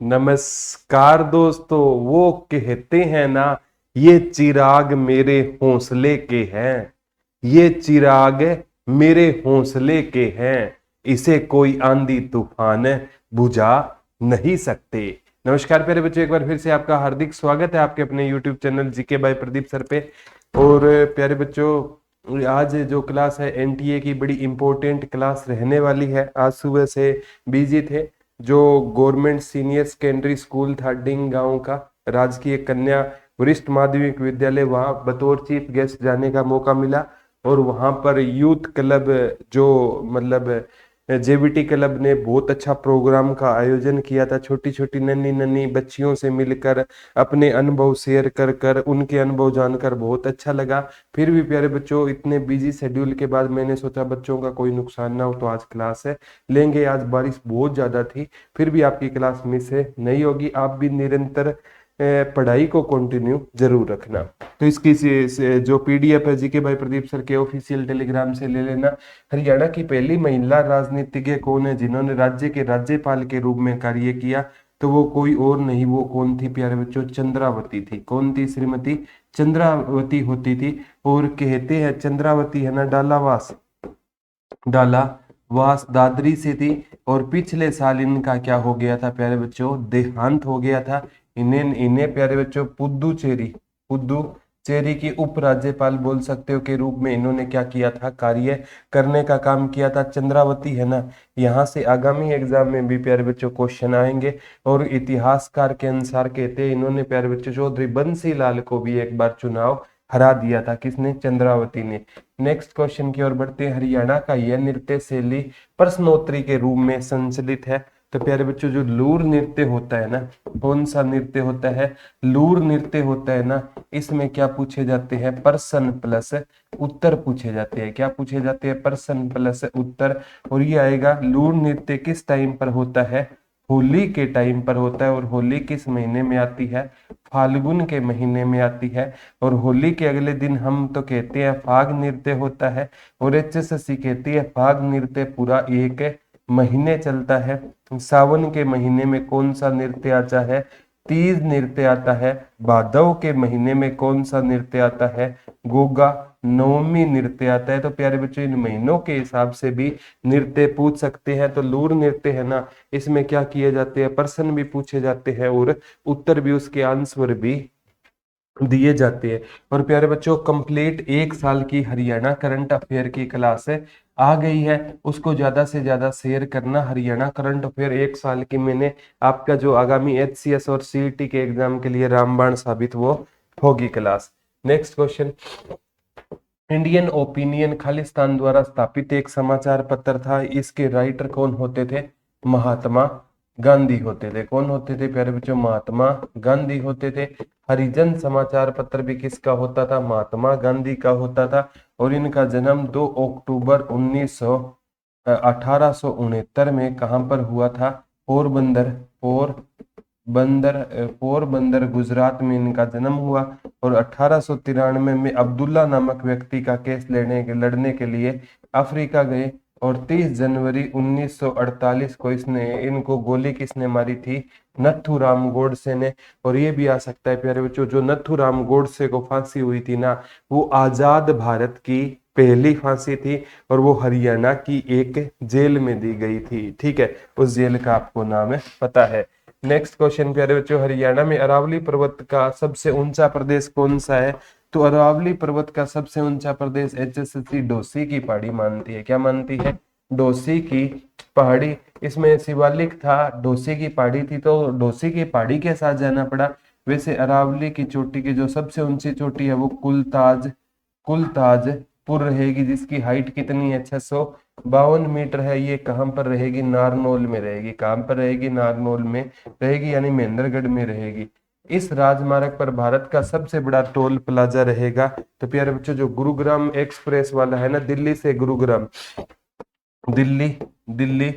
नमस्कार दोस्तों। वो कहते हैं ना, ये चिराग मेरे हौसले के हैं, ये चिराग मेरे हौसले के हैं, इसे कोई आंधी तूफान बुझा नहीं सकते। नमस्कार प्यारे बच्चों, एक बार फिर से आपका हार्दिक स्वागत है आपके अपने YouTube channel GK by Pradeep sir पे। और प्यारे बच्चों, आज जो क्लास है एनटीए की बड़ी इंपॉर्टेंट क्लास रहने वाली है। आज सुबह से बिजी थे। जो गवर्नमेंट सीनियर सेकेंडरी स्कूल था डिंग गांव का, राजकीय कन्या वरिष्ठ माध्यमिक विद्यालय, वहां बतौर चीफ गेस्ट जाने का मौका मिला। और वहां पर यूथ क्लब, जो मतलब जेबीटी क्लब ने बहुत अच्छा प्रोग्राम का आयोजन किया था। छोटी छोटी नन्ही नन्ही बच्चियों से मिलकर अपने अनुभव शेयर कर कर उनके अनुभव जानकर बहुत अच्छा लगा। फिर भी प्यारे बच्चों, इतने बिजी शेड्यूल के बाद मैंने सोचा बच्चों का कोई नुकसान ना हो तो आज क्लास है लेंगे। आज बारिश बहुत ज़्यादा थी, फिर भी आपकी क्लास मिस है नहीं होगी। आप भी निरंतर पढ़ाई को कंटिन्यू जरूर रखना। तो इसकी जो पीडीएफ है जीके भाई प्रदीप सर के ऑफिशियल टेलीग्राम से ले लेना। हरियाणा की पहली महिला राजनीतिज्ञ कौन है जिन्होंने राज्य के राज्यपाल के रूप में कार्य किया? तो वो कोई और नहीं, वो कौन थी प्यारे बच्चों? चंद्रावती थी। कौन थी? श्रीमती चंद्रावती होती थी। और कहते हैं चंद्रावती है ना डालावास, डालावास दादरी से थी। और पिछले साल इनका क्या हो गया था प्यारे बच्चों? देहांत हो गया था। इन्हें इन्हें प्यारे बच्चों पुद्दुचेरी की उपराज्यपाल बोल सकते हो के रूप में इन्होंने क्या किया था? कार्य करने का काम किया था। चंद्रावती है ना, यहाँ से आगामी एग्जाम में भी प्यारे बच्चों क्वेश्चन आएंगे। और इतिहासकार के अनुसार कहते हैं इन्होंने प्यारे बच्चों चौधरी बंसी लाल को भी एक बार चुनाव हरा दिया था। किसने? चंद्रावती ने। नेक्स्ट क्वेश्चन की ओर बढ़ते हैं। हरियाणा का यह नृत्य शैली प्रश्नोत्तरी के रूप में संचालित है। तो प्यारे बच्चों, जो लूर नृत्य होता है ना, कौन सा नृत्य होता है? लूर नृत्य होता है ना, इसमें क्या पूछे जाते हैं? प्रश्न प्लस उत्तर पूछे जाते हैं। क्या पूछे जाते हैं? प्रश्न प्लस उत्तर। और ये आएगा लूर नृत्य किस टाइम पर होता है? होली के टाइम पर होता है। और होली किस महीने में आती है? फाल्गुन के महीने में आती है। और होली के अगले दिन हम तो कहते हैं फाग नृत्य होता है। और एचएसएससी कहती है फाग नृत्य पूरा एक महीने चलता है। सावन के महीने में कौन सा नृत्य आता है? तीज नृत्य आता है। भादव के महीने में कौन सा नृत्य आता है? गोगा नवमी नृत्य आता है। तो प्यारे बच्चों, इन महीनों के हिसाब से भी नृत्य पूछ सकते हैं। तो लूर नृत्य है ना, इसमें क्या किए जाते हैं? प्रश्न भी पूछे जाते हैं और उत्तर भी, उसके आंसर भी दिए जाते हैं। और प्यारे बच्चों, कंप्लीट एक साल की हरियाणा करंट अफेयर की क्लास है आ गई है, उसको ज्यादा से ज्यादा शेयर करना। हरियाणा करंट अफेयर एक साल की मैंने आपका जो आगामी एचसीएस और सीईटी के एग्जाम के लिए रामबाण साबित वो होगी class. Next question. Indian opinion Khalistan द्वारा स्थापित एक समाचार पत्र था। इसके राइटर कौन होते थे? महात्मा गांधी होते थे। कौन होते थे प्यारे बच्चों? महात्मा गांधी होते थे। हरिजन समाचार पत्र भी किसका होता था? महात्मा गांधी का होता था। और इनका जन्म 2 अक्टूबर 1869 में कहां पर हुआ था? पोरबंदर गुजरात में इनका जन्म हुआ। और 1893 में अब्दुल्ला नामक व्यक्ति का केस लड़ने के लिए अफ्रीका गए। और 30 जनवरी 1948 को इनको गोली किसने मारी थी? नथुराम गोडसे ने। और ये भी आ सकता है प्यारे बच्चों, जो नथुराम गोडसे को फांसी हुई थी ना, वो आजाद भारत की पहली फांसी थी। और वो हरियाणा की एक जेल में दी गई थी। ठीक है, उस जेल का आपको नाम पता है। नेक्स्ट क्वेश्चन प्यारे बच्चों। हरियाणा में अरावली पर्वत का सबसे ऊंचा प्रदेश कौन सा है? तो अरावली पर्वत का सबसे ऊंचा प्रदेश एचएसएससी डोसी की पहाड़ी मानती है। क्या मानती है? डोसी की पहाड़ी। इसमें शिवालिक था, डोसी की पहाड़ी थी, तो डोसी की पहाड़ी के साथ जाना पड़ा। वैसे अरावली की चोटी की जो सबसे ऊंची चोटी है वो कुलताजपुर रहेगी, जिसकी हाइट कितनी है? 652 मीटर है। ये कहां पर रहेगी? नारनौल में रहेगी। कहां पर रहेगी? नारनौल में रहेगी, यानी महेंद्रगढ़ में रहेगी। इस राजमार्ग पर भारत का सबसे बड़ा टोल प्लाजा रहेगा। तो प्यारे बच्चों, जो गुरुग्राम एक्सप्रेस वाला है ना, दिल्ली से गुरुग्राम, दिल्ली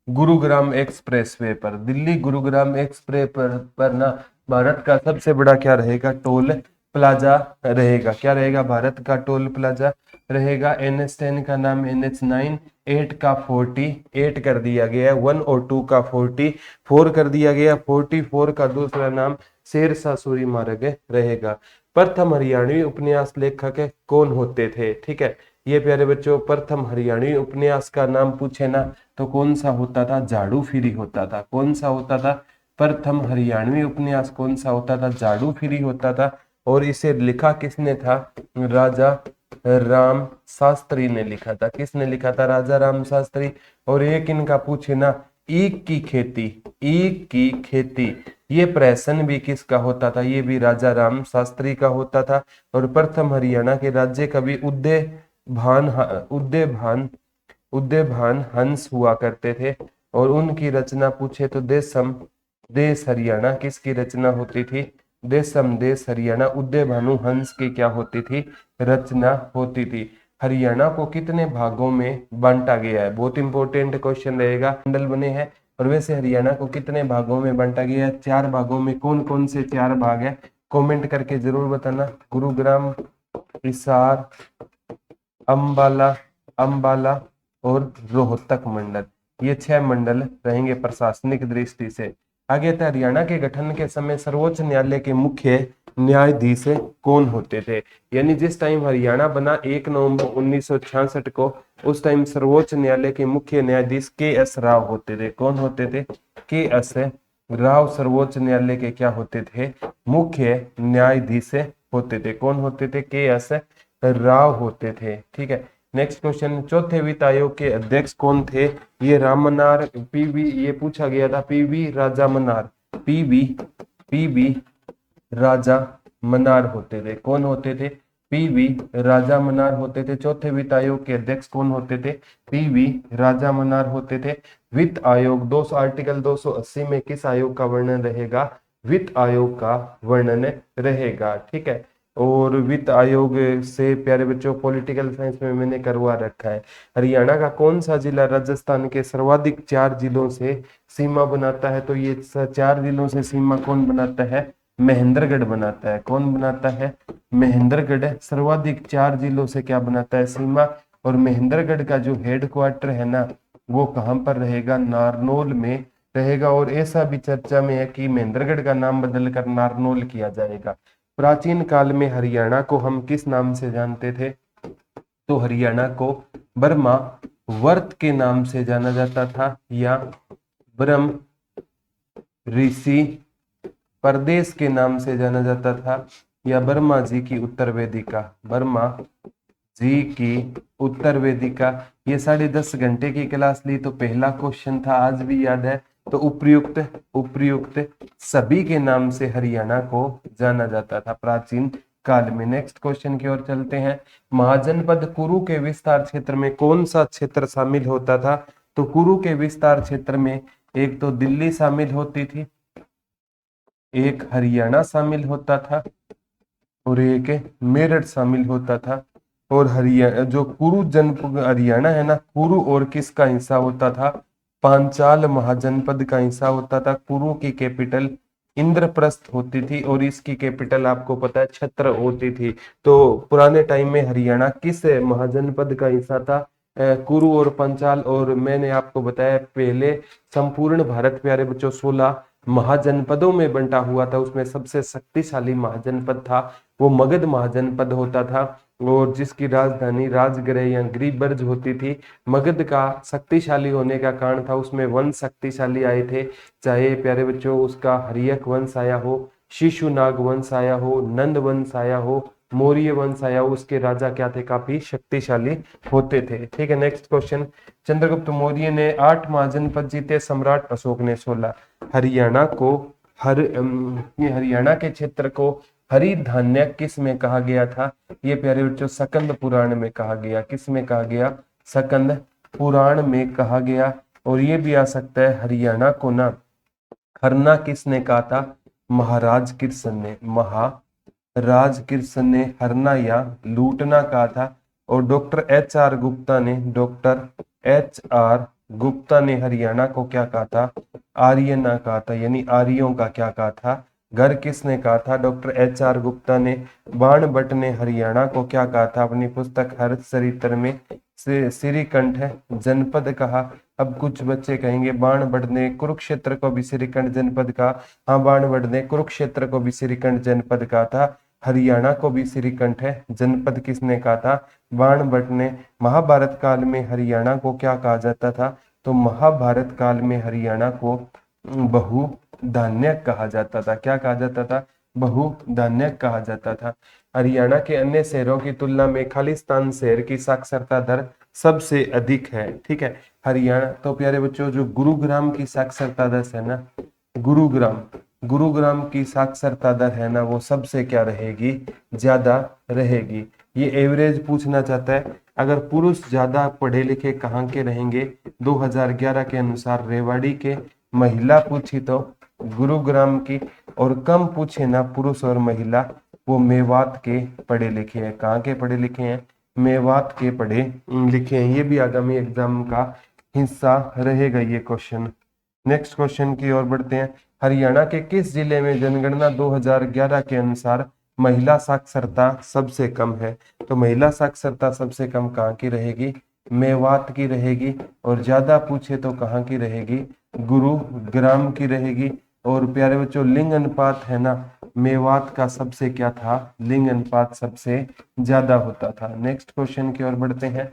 गुरुग्राम एक्सप्रेसवे पर, दिल्ली गुरुग्राम एक्सप्रेस पर ना भारत का सबसे बड़ा क्या रहेगा? टोल प्लाजा रहेगा। क्या रहेगा? भारत का टोल प्लाजा रहेगा। NH10 का नाम NH9, 8 का 48 कर दिया गया, 1 और 2 का 44 कर दिया गया। 44 का दूसरा नाम शेरशाह सूरी मार्ग रहेगा। प्रथम हरियाणवी उपन्यास लेखक कौन होते थे? ठीक है, ये प्यारे बच्चों प्रथम हरियाणवी उपन्यास का नाम पूछे ना तो कौन सा होता था? झाड़ू फिरी होता था। कौन सा होता था? प्रथम हरियाणवी उपन्यास कौन सा होता था? झाड़ू फिरी होता था। और इसे लिखा किसने था? राजा राम शास्त्री ने लिखा था। किसने लिखा था? राजा राम शास्त्री। और एक इनका पूछे ना, ईख की खेती, ईख की खेती, ये प्रहसन भी किसका होता था? ये भी राजा राम शास्त्री का होता था। और प्रथम हरियाणा के राज्य कवि उदयभान हंस हुआ करते थे। और उनकी रचना पूछे तो देश हरियाणा किसकी रचना होती थी? देश हरियाणा उदय भानु हंस की क्या होती थी? रचना होती थी। हरियाणा को कितने भागों में बांटा गया है? बहुत इंपॉर्टेंट क्वेश्चन रहेगा। मंडल बने हैं। और वैसे हरियाणा को कितने भागों में बांटा गया है? 4 भागों में। कौन कौन से 4 भाग है? कमेंट करके जरूर बताना। गुरुग्राम, हिसार, अंबाला और रोहतक मंडल, ये 6 मंडल रहेंगे प्रशासनिक दृष्टि से। आगे था हरियाणा के गठन के समय सर्वोच्च न्यायालय के मुख्य न्यायाधीश कौन होते थे? यानी जिस टाइम हरियाणा बना 1 नवंबर 1966 को, उस टाइम सर्वोच्च न्यायालय के मुख्य न्यायाधीश KS राव होते थे। कौन होते थे? KS राव सर्वोच्च न्यायालय के क्या होते थे? मुख्य न्यायाधीश होते थे। कौन होते थे? KS राव होते थे। ठीक है, नेक्स्ट क्वेश्चन, चौथे वित्त आयोग के अध्यक्ष कौन थे? ये रामनार PV, ये पूछा गया था। PV राजा मनार, PV राजा मनार होते थे। कौन होते थे? PV राजा मनार होते थे। चौथे वित्त आयोग के अध्यक्ष कौन होते थे? PV राजा मनार होते थे। वित्त आयोग आर्टिकल 280 में किस आयोग का वर्णन रहेगा? वित्त आयोग का वर्णन रहेगा। ठीक है, और वित्त आयोग से प्यारे बच्चों पॉलिटिकल साइंस में मैंने करवा रखा है। हरियाणा का कौन सा जिला राजस्थान के सर्वाधिक 4 जिलों से सीमा बनाता है? तो ये 4 जिलों से सीमा कौन बनाता है? महेंद्रगढ़ बनाता है। कौन बनाता है? महेंद्रगढ़ सर्वाधिक 4 जिलों से क्या बनाता है? सीमा। और महेंद्रगढ़ का जो हेड क्वार्टर है ना, वो कहाँ पर रहेगा? नारनौल में रहेगा। और ऐसा भी चर्चा में है कि महेंद्रगढ़ का नाम बदलकर नारनौल किया जाएगा। प्राचीन काल में हरियाणा को हम किस नाम से जानते थे? तो हरियाणा को बर्मा वर्त के नाम से जाना जाता था, या ब्रह्म ऋषि प्रदेश के नाम से जाना जाता था, या बर्मा जी की उत्तर वेदिका, बर्मा जी की उत्तर वेदिका। ये 10:30 घंटे की क्लास ली तो पहला क्वेश्चन था, आज भी याद है। तो उपर्युक्त सभी के नाम से हरियाणा को जाना जाता था प्राचीन काल में। नेक्स्ट क्वेश्चन की ओर चलते हैं। महाजनपद कुरु के विस्तार क्षेत्र में कौन सा क्षेत्र शामिल होता था? तो कुरु के विस्तार क्षेत्र में एक तो दिल्ली शामिल होती थी, एक हरियाणा शामिल होता था, और एक मेरठ शामिल होता था। और हरियाणा जो कुरु जनपद हरियाणा है ना, कुरु और किसका हिस्सा होता था? पांचाल महाजनपद का हिस्सा होता था। कुरु की कैपिटल इंद्रप्रस्थ होती थी, और इसकी कैपिटल आपको पता है छत्र होती थी। तो पुराने टाइम में हरियाणा किस महाजनपद का हिस्सा था? कुरु और पंचाल। और मैंने आपको बताया पहले संपूर्ण भारत प्यारे बच्चों 16 महाजनपदों में बंटा हुआ था। उसमें सबसे शक्तिशाली महाजनपद था वो मगध महाजनपद होता था, और जिसकी राजधानी राजगृह या गिरिब्रज होती थी। मगध का शक्तिशाली होने का कारण था उसमें वंश शक्तिशाली आए थे, चाहे प्यारे बच्चों उसका हरियक वंश आया हो, शिशुनाग वंश आया हो, नंद वंश आया हो, मौर्य वंश आया हो, उसके राजा क्या थे? काफी शक्तिशाली होते थे। ठीक है, नेक्स्ट क्वेश्चन, चंद्रगुप्त मौर्य ने 8 महाजनपद जीते, सम्राट अशोक ने 16। हरियाणा को ये हरियाणा के क्षेत्र को हरि धान्य किस में कहा गया था? ये प्यारे बच्चों सकंद पुराण में कहा गया। किस में कहा गया? सकंद पुराण में कहा गया। और ये भी आ सकता है हरियाणा को ना हरना किसने कहा था? महाराज कृष्ण ने, महाराज कृष्ण ने हरना या लूटना कहा था। और डॉक्टर एच आर गुप्ता ने हरियाणा को क्या कहा था? आर्यना कहा था, यानी आर्यों का क्या कहा था? घर किसने कहा था? डॉक्टर HR गुप्ता ने। बाणभट्ट ने हरियाणा को क्या कहा था अपनी पुस्तक हरचरित्र में? श्रीकंठ जनपद कहा। अब कुछ बच्चे कहेंगे बाणभट्ट ने कुरुक्षेत्र को भी श्रीकंठ जनपद कहा। हाँ, बाणभट्ट ने कुरुक्षेत्र को भी श्रीकंठ जनपद कहा था। हरियाणा को भी श्रीकंठ है जनपद किसने कहा था? बाणभट्ट ने। महाभारत काल में हरियाणा को क्या कहा जाता था? तो महाभारत काल में हरियाणा को बहुधान्य कहा जाता था। क्या कहा जाता था? बहुधान्य कहा जाता था। हरियाणा के अन्य शहरों की तुलना में खालिस्तान शहर की साक्षरता दर सबसे अधिक है। ठीक है, हरियाणा। तो प्यारे बच्चों, जो गुरुग्राम की साक्षरता दर है ना, गुरुग्राम की साक्षरता दर है ना, वो सबसे क्या रहेगी? ज्यादा रहेगी। ये एवरेज पूछना चाहता है। अगर पुरुष ज्यादा पढ़े लिखे कहाँ के रहेंगे? 2011 के अनुसार रेवाड़ी के। महिला पूछी तो गुरुग्राम की। और कम पूछे ना पुरुष और महिला, वो मेवात के पढ़े लिखे हैं। कहाँ के पढ़े लिखे हैं? मेवात के पढ़े लिखे हैं। ये भी आगामी एग्जाम का हिस्सा रहेगा ये क्वेश्चन। नेक्स्ट क्वेश्चन की ओर बढ़ते हैं। हरियाणा के किस जिले में जनगणना 2011 के अनुसार महिला साक्षरता सबसे कम है? तो महिला साक्षरता सबसे कम कहाँ की रहेगी? मेवात की रहेगी। और ज्यादा पूछे तो कहाँ की रहेगी? गुरुग्राम की रहेगी। और प्यारे बच्चों, लिंग अनुपात है ना, मेवात का सबसे क्या था? लिंग अनुपात सबसे ज्यादा होता था। नेक्स्ट क्वेश्चन की ओर बढ़ते हैं।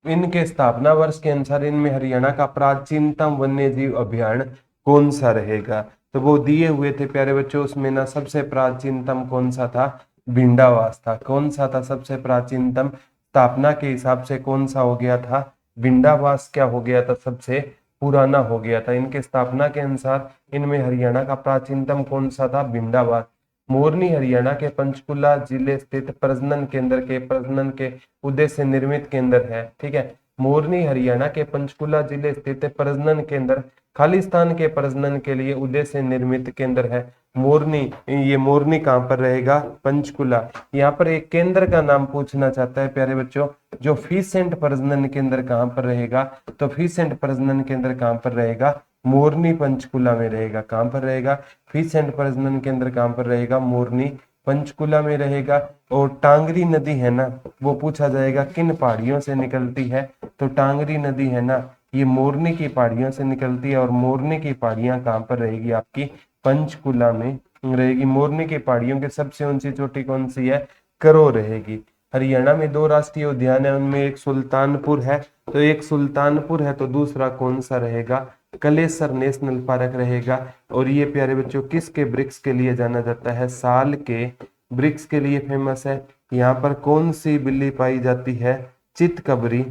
इनके स्थापना वर्ष के अनुसार इनमें हरियाणा का प्राचीनतम वन्य जीव अभ्यारण्य कौन सा रहेगा? तो वो दिए हुए थे प्यारे बच्चों, उसमें ना सबसे प्राचीनतम कौन सा था? भिंडावास था। कौन सा था सबसे प्राचीनतम? स्थापना के हिसाब से कौन सा हो गया था? भिंडावास क्या हो गया था? सबसे पुराना हो गया था। इनके स्थापना के अनुसार इनमें हरियाणा का प्राचीनतम कौन सा था? भिंडावास। मोरनी हरियाणा के पंचकुला जिले स्थित प्रजनन के उद्देश्य से निर्मित केंद्र है। ठीक है, मोरनी हरियाणा के पंचकुला जिले स्थित प्रजनन केंद्र खालिस्तान के प्रजनन के लिए उद्देश्य से निर्मित केंद्र है। मोरनी, ये मोरनी कहाँ पर रहेगा? पंचकुला। यहाँ पर एक केंद्र का नाम पूछना चाहता है प्यारे बच्चों, जो फीसेंट प्रजनन केंद्र कहाँ पर रहेगा? तो फीसेंट प्रजनन केंद्र कहाँ पर रहेगा? मोरनी पंचकुला में रहेगा। कहाँ पर रहेगा? फीसेंट प्रजनन केंद्र कहाँ पर रहेगा? मोरनी पंचकुला में रहेगा। और टांगरी नदी है ना, वो पूछा जाएगा किन पहाड़ियों से निकलती है? तो टांगरी नदी है ना, ये मोरनी की पहाड़ियों से निकलती है। और मोरनी की पहाड़ियां कहाँ पर रहेगी? आपकी पंचकुला में रहेगी। मोरनी की पहाड़ियों की सबसे ऊंची चोटी कौन सी है? करो रहेगी। हरियाणा में 2 राष्ट्रीय उद्यान है, उनमें एक सुल्तानपुर है। तो एक सुल्तानपुर है, तो दूसरा कौन सा रहेगा? कलेसर नेशनल पार्क रहेगा। और ये प्यारे बच्चों किसके वृक्ष के लिए जाना जाता है? साल के वृक्ष के लिए फेमस है। यहाँ पर कौन सी बिल्ली पाई जाती है? चितकबरी।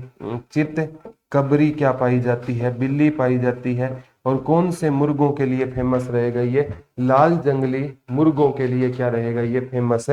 चितकबरी क्या पाई जाती है? बिल्ली पाई जाती है। और कौन से मुर्गों के लिए फेमस रहेगा? ये लाल जंगली मुर्गों के लिए क्या रहेगा? ये फेमस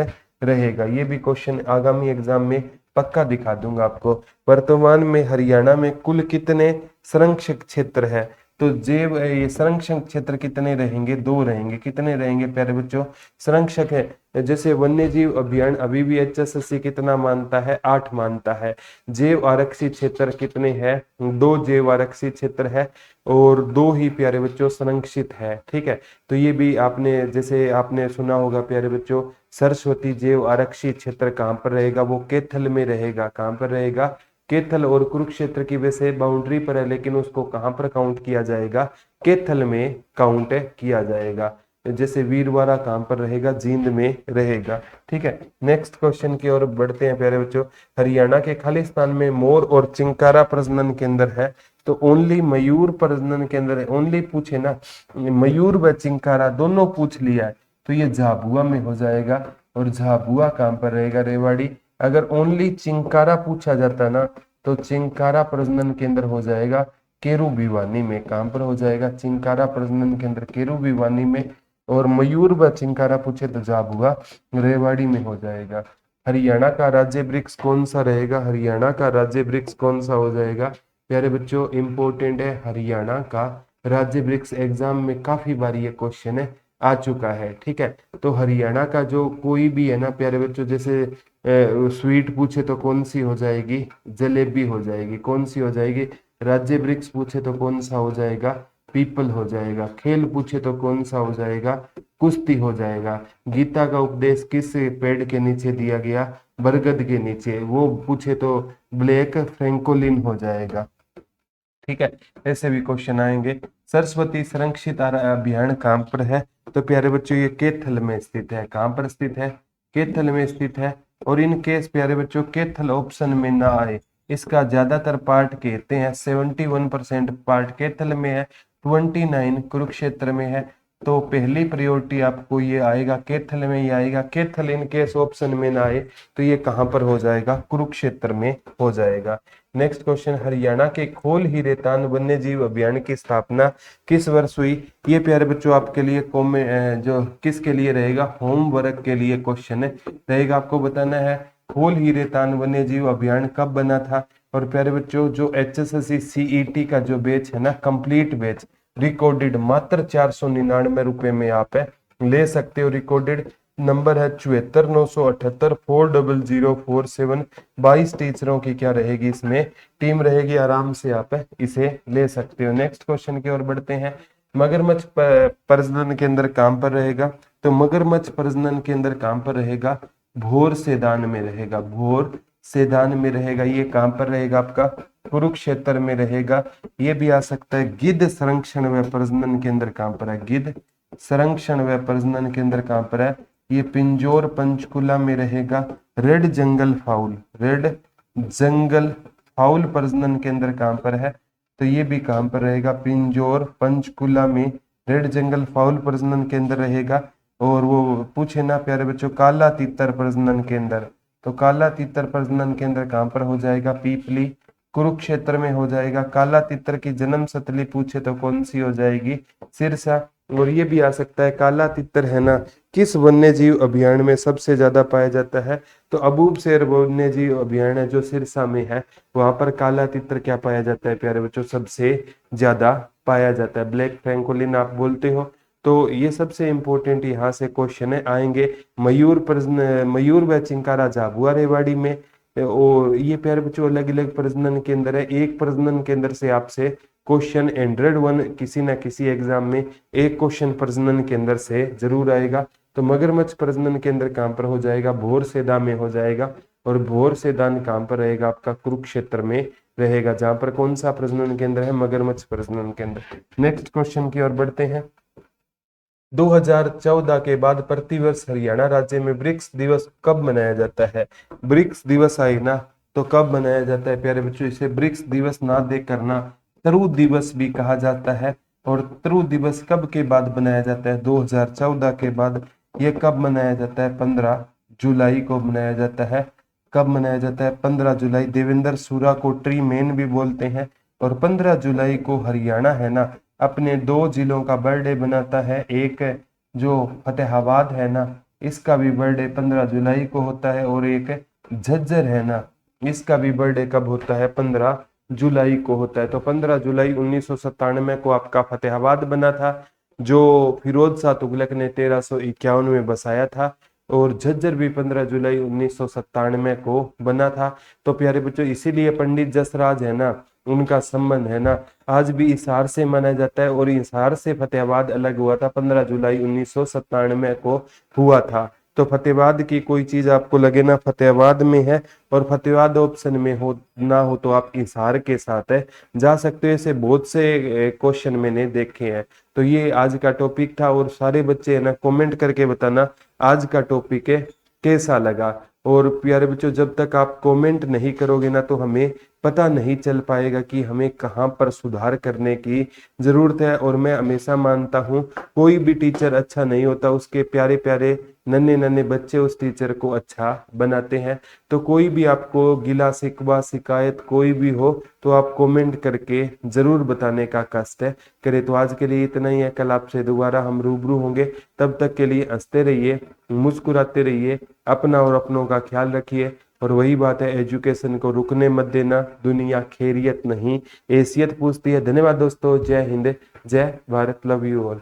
रहेगा। ये भी क्वेश्चन आगामी एग्जाम में पक्का दिखा दूंगा आपको। वर्तमान में हरियाणा में कुल कितने संरक्षित क्षेत्र है? तो जैव ये संरक्षण क्षेत्र कितने रहेंगे? 2 रहेंगे। कितने रहेंगे प्यारे बच्चों? संरक्षक है। जैसे वन्य जीव अभियान अभी भी HSSC कितना मानता है? 8 मानता है। जैव आरक्षित क्षेत्र कितने हैं? 2 जैव आरक्षित क्षेत्र है। और 2 ही प्यारे बच्चों संरक्षित है। ठीक है, तो ये भी आपने, जैसे आपने सुना होगा प्यारे बच्चों, सरस्वती जैव आरक्षित क्षेत्र कहाँ पर रहेगा? वो कैथल में रहेगा। कहाँ पर रहेगा? कैथल। और कुरुक्षेत्र की वैसे बाउंड्री पर है, लेकिन उसको कहां पर काउंट किया जाएगा? कैथल में काउंट किया जाएगा। जैसे वीरवाड़ा कहां पर रहेगा? जींद में रहेगा। ठीक है, नेक्स्ट क्वेश्चन की ओर बढ़ते हैं प्यारे बच्चों। हरियाणा के खालिस्तान में मोर और चिंकारा प्रजनन केंद्र है। तो ओनली मयूर प्रजनन केंद्र है। ओनली पूछे ना, मयूर व चिंकारा दोनों पूछ लिया है, तो ये झाबुआ में हो जाएगा। और झाबुआ कहां पर रहेगा? रेवाड़ी। अगर ओनली चिंकारा पूछा जाता ना, तो चिंकारा प्रजनन केंद्र हो जाएगा केरू भिवानी में। कहां पर हो जाएगा? चिंकारा प्रजनन केंद्र केरू भिवानी में। और मयूर व चिंकारा पूछे तो झाबुआ रेवाड़ी में हो जाएगा। हरियाणा का राज्य वृक्ष कौन सा रहेगा? हरियाणा का राज्य वृक्ष कौन सा हो जाएगा? प्यारे बच्चों, इंपॉर्टेंट है हरियाणा का राज्य वृक्ष। एग्जाम में काफी बार ये क्वेश्चन आ चुका है। ठीक है, तो हरियाणा का जो कोई भी है ना प्यारे बच्चों, जैसे स्वीट पूछे तो कौन सी हो जाएगी? जलेबी हो जाएगी। कौन सी हो जाएगी? राज्य वृक्ष पूछे तो कौन सा हो जाएगा, पीपल हो जाएगा। खेल पूछे तो कौन सा हो जाएगा, कुश्ती हो जाएगा। गीता का उपदेश किस पेड़ के नीचे दिया गया, बरगद के नीचे, वो पूछे तो ब्लैक फ्रैंकोलिन हो जाएगा। ठीक है, ऐसे भी क्वेश्चन आएंगे। सरस्वती संरक्षित अभियान कहाँ पर है, तो प्यारे बच्चों ये कैथल में स्थित है। कहाँ पर स्थित है, कैथल में स्थित है। और इन केस प्यारे बच्चों कैथल ऑप्शन में ना आए, इसका ज्यादातर पार्ट कहते हैं 71% पार्ट कैथल में है, 29 कुरुक्षेत्र में है। तो पहली प्रायोरिटी आपको ये आएगा, कैथल में ही आएगा। कैथल इन केस ऑप्शन में ना आए तो ये कहाँ पर हो जाएगा, कुरुक्षेत्र में हो जाएगा। नेक्स्ट क्वेश्चन, हरियाणा के खोल ही रेतान वन्य जीव अभियान की स्थापना किस वर्ष हुई। ये प्यारे बच्चों आपके लिए जो किसके लिए रहेगा, होमवर्क के लिए क्वेश्चन रहेगा। आपको बताना है खोल ही रेतान वन्य जीव अभियान कब बना था। और प्यारे बच्चों जो HSSC CET का जो बैच है ना, कंप्लीट बैच रिकॉर्डेड मात्र 499 रुपए में आप ले सकते हो। रिकॉर्डेड नंबर है 74,978,40047। 22 टीचरों की क्या रहेगी इसमें टीम रहेगी, आराम से आप इसे ले सकते हो। नेक्स्ट क्वेश्चन की ओर बढ़ते हैं। मगरमच्छ प्रजनन केंद्र कहाँ पर रहेगा, तो मगरमच्छ प्रजनन केंद्र कहाँ पर रहेगा, भोर सेदान में रहेगा। भोर सेदान में रहेगा। ये कहाँ पर रहेगा आपका, कुरुक्षेत्र में रहेगा। ये भी आ सकता है। गिद्ध संरक्षण व प्रजनन केंद्र कहाँ पर है, गिद्ध संरक्षण व प्रजनन केंद्र कहाँ पर है, ये पिंजौर पंचकुला में रहेगा। रेड जंगल फाउल, रेड जंगल फाउल प्रजनन केंद्र कहाँ पर है, तो ये भी कहाँ पर रहेगा, पिंजौर पंचकुला में रेड जंगल फाउल प्रजनन केंद्र रहेगा। और वो पूछे ना प्यारे बच्चों, काला तीतर प्रजनन केंद्र, तो काला तीतर प्रजनन केंद्र कहाँ पर हो जाएगा, पीपली कुरुक्षेत्र में हो जाएगा। काला तीतर की जन्म स्थली पूछे तो कौन सी हो जाएगी, सिरसा। और ये भी आ सकता है, काला तीतर है ना किस वन्य जीव अभियान में सबसे ज्यादा पाया जाता है, तो अबूबसैर वन्य जीव अभियान है जो सिरसा में है, वहां पर काला तीतर क्या पाया जाता है प्यारे बच्चों, सबसे ज्यादा पाया जाता है। ब्लैक फ्रैंकोलिन आप बोलते हो। तो ये सबसे इंपॉर्टेंट यहाँ से क्वेश्चन है आएंगे। मयूर व चिंकारा झाबुआ रेवाड़ी में। और ये प्यारे बच्चों अलग अलग प्रजनन केंद्र है। एक प्रजनन केंद्र से आपसे क्वेश्चन 101 किसी ना किसी एग्जाम में एक क्वेश्चन प्रजनन केंद्र से जरूर आएगा। तो मगरमच्छ प्रजनन केंद्र कहाँ पर हो जाएगा, भोर सेदा में हो जाएगा। और भोर सेदान कहाँ पर रहेगा आपका, कुरुक्षेत्र में रहेगा, जहां पर कौन सा प्रजनन केंद्र है, मगरमच्छ प्रजनन केंद्र। नेक्स्ट क्वेश्चन की ओर बढ़ते हैं। 2014 के बाद प्रतिवर्ष हरियाणा राज्य में वृक्ष दिवस कब मनाया जाता है। वृक्ष दिवस आए ना तो कब मनाया जाता है प्यारे बच्चों, इसे वृक्ष दिवस ना देख करना तरु दिवस भी कहा जाता है। और तरु दिवस कब के बाद मनाया जाता है, 2014 के बाद। ये कब मनाया जाता है, 15 जुलाई को मनाया जाता है। कब मनाया जाता है, 15 जुलाई। देवेंद्र सूरा को ट्री मैन भी बोलते हैं। और 15 जुलाई को हरियाणा है ना अपने 2 जिलों का बर्थडे बनाता है। एक जो फतेहाबाद है ना, इसका भी बर्थडे 15 जुलाई को होता है। और एक झज्जर है ना, इसका भी बर्थडे कब होता है, 15 जुलाई को होता है। तो 15 जुलाई 1997 को आपका फतेहाबाद बना था, जो फिरोज शाह तुगलक ने 1351 में बसाया था। और झज्जर भी 15 जुलाई 1997 को बना था। तो प्यारे बच्चों इसीलिए पंडित जसराज है ना, उनका संबंध है ना आज भी हिसार से माना जाता है। और हिसार से फतेहाबाद अलग हुआ था, 15 जुलाई 1997 को हुआ था। तो फतेहाबाद की कोई चीज आपको लगे ना फतेहाबाद में है और फतेहाबाद ऑप्शन में हो ना हो तो आप हिसार के साथ है जा सकते हो। ऐसे बहुत से क्वेश्चन मैंने देखे हैं। तो ये आज का टॉपिक था। और सारे बच्चे है ना कमेंट करके बताना आज का टॉपिक है कैसा लगा। और प्यारे बच्चों जब तक आप कमेंट नहीं करोगे ना तो हमें पता नहीं चल पाएगा कि हमें कहाँ पर सुधार करने की जरूरत है। और मैं हमेशा मानता हूँ कोई भी टीचर अच्छा नहीं होता, उसके प्यारे प्यारे नन्हे नन्हे बच्चे उस टीचर को अच्छा बनाते हैं। तो कोई भी आपको गिला शिकवा शिकायत कोई भी हो तो आप कमेंट करके जरूर बताने का कष्ट करें। तो आज के लिए इतना ही है, कल आपसे दोबारा हम रूबरू होंगे। तब तक के लिए हंसते रहिए, मुस्कुराते रहिए, अपना और अपनों का ख्याल रखिए। और वही बात है, एजुकेशन को रुकने मत देना। दुनिया खैरियत नहीं हैसियत पूछती है। धन्यवाद दोस्तों, जय हिंद, जय भारत, लव यू ऑल।